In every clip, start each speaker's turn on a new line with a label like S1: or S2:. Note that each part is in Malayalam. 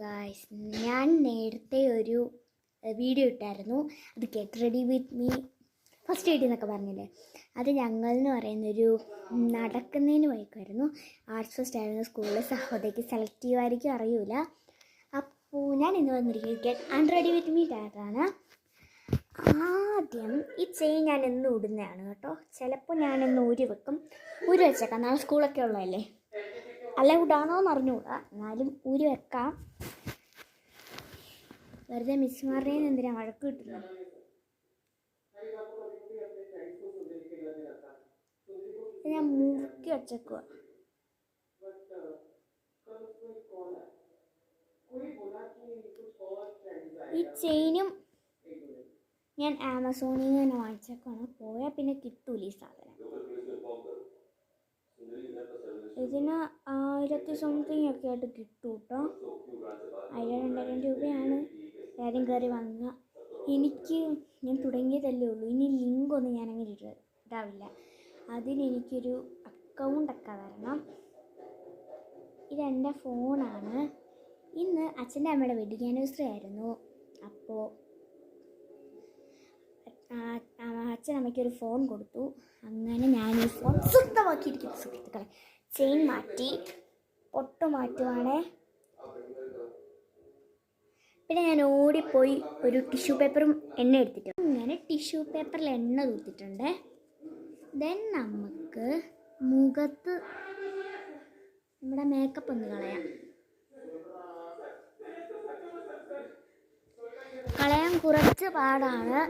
S1: ഗായ്സ്, ഞാൻ നേരത്തെ ഒരു വീഡിയോ ഇട്ടായിരുന്നു. അത് get ready with me first aid എന്നൊക്കെ പറഞ്ഞില്ലേ, അത് ഞങ്ങൾ എന്ന് പറയുന്നൊരു നടക്കുന്നതിന് പോയിക്കായിരുന്നു. ആർട്സ് ഫസ്റ്റ് ആയിരുന്നു സ്കൂളിൽ. സഹോദരിക്ക് സെലക്ട് ചെയ്യുമായിരിക്കും, അറിയില്ല. അപ്പോൾ ഞാൻ ഇന്ന് വന്നിരിക്കുന്നത് ഗെറ്റ് അൺറെഡി വിത്ത് മീ ടാറ്റാണ്. ആദ്യം ഈ ചെയിൻ ഞാൻ എന്നും ഇടുന്നതാണ് കേട്ടോ. ചിലപ്പോൾ ഞാനെന്ന് ഊരി വെക്കും. ഊരി വെച്ചേക്കാം, നാളെ സ്കൂളൊക്കെ ഉള്ളതല്ലേ. അല്ല ഇടാണോ എന്ന് അറിഞ്ഞുകൂടാ, എന്നാലും ഊരി വെക്കാം. വെറുതെ മിസ്സുമാരുടെ എന്തിനാ വഴക്ക് കിട്ടുന്നത്. ഞാൻ മുറുക്കി വച്ചേക്കുക. ഈ ചെയിനും ഞാൻ ആമസോണിൽ നിന്ന് തന്നെ വാങ്ങിച്ചേക്കാണ്. പോയാൽ പിന്നെ കിട്ടൂല ഈ സാധനം. ഇതിന് 1000 സംതിങ് ഒക്കെ ആയിട്ട് കിട്ടും കേട്ടോ. 1000-2000 രൂപയാണ് എല്ലാവരും കയറി വാങ്ങുക. ഞാൻ തുടങ്ങിയതല്ലേ ഉള്ളൂ. ഇനി ലിങ്കൊന്നും ഞാനങ്ങനെ ഇടാവില്ല. അതിനെനിക്കൊരു അക്കൗണ്ടൊക്കെ വരണം. ഇതെൻ്റെ ഫോണാണ്. ഇന്ന് അച്ഛൻ്റെ അമ്മയുടെ വെഡിങ് ആനിവേഴ്സറി ആയിരുന്നു. അപ്പോൾ അച്ഛനമ്മയ്ക്കൊരു ഫോൺ കൊടുത്തു. അങ്ങനെ ഞാൻ ഈ ഫോൺ സ്വന്തമാക്കിയിരിക്കുന്നു സുഹൃത്തുക്കളെ. ചെയിൻ മാറ്റി, പൊട്ട് മാറ്റുവാണേ. പിന്നെ ഞാൻ ഓടിപ്പോയി ഒരു ടിഷ്യൂ പേപ്പറും എണ്ണ എടുത്തിട്ടുണ്ട്. അങ്ങനെ ടിഷ്യൂ പേപ്പറിൽ എണ്ണ തൂത്തിട്ടുണ്ട്. ദെൻ നമുക്ക് മുഖത്ത് നമ്മുടെ മേക്കപ്പ് ഒന്ന് കളയാൻ കുറച്ച് പാടാണ്.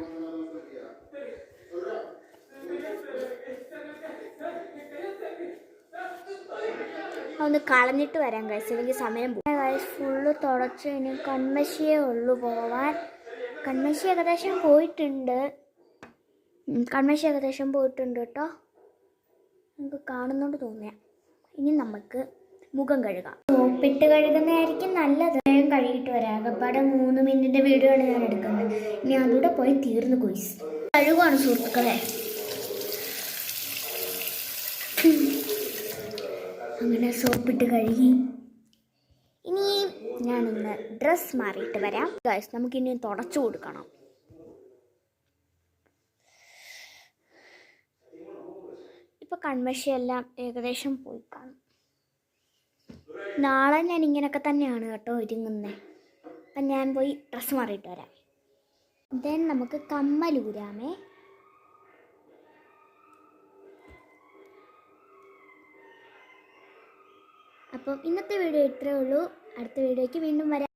S1: ഒന്ന് കളഞ്ഞിട്ട് വരാം ഗൈസ്, എനിക്ക് സമയം പോകും. ഗൈസ് ഫുള്ള് തുടച്ച് ഇനി കൺമഷിയേ ഉള്ളൂ പോവാൻ. കൺമഷി ഏകദേശം പോയിട്ടുണ്ട് കേട്ടോ. നമുക്ക് കാണുന്നോണ്ട് തോന്നിയ. ഇനി നമുക്ക് മുഖം കഴുകാം. സോപ്പിട്ട് കഴുകുന്നതായിരിക്കും നല്ലത്. കഴുകിയിട്ട് വരാം. അകപ്പാടെ 3 മിനിറ്റിൻ്റെ വീഡിയോ ആണ് ഞാൻ എടുക്കുന്നത്. ഇനി അതുകൂടെ പോയി തീർന്നു ഗൈസ്. കഴുകുവാണ് സുഹൃത്തുക്കളെ. അങ്ങനെ സോപ്പിട്ട് കഴുകി. ഇനി ഞാനൊന്ന് ഡ്രസ്സ് മാറിയിട്ട് വരാം ഗൈസ്. നമുക്കിനി തുടച്ചു കൊടുക്കണം. ഇപ്പോൾ കൺമഷിയെല്ലാം ഏകദേശം പോയി കാണും. നാളെ ഞാൻ ഇങ്ങനെയൊക്കെ തന്നെയാണ് കേട്ടോ ഒരുങ്ങുന്നത്. അപ്പം ഞാൻ പോയി ഡ്രസ്സ് മാറിയിട്ട് വരാം. ദെൻ നമുക്ക് കമ്മലൂരാമേ. അപ്പം ഇന്നത്തെ വീഡിയോ ഇത്രയേ ഉള്ളൂ. അടുത്ത വീഡിയോയ്ക്ക് വീണ്ടും വരാം.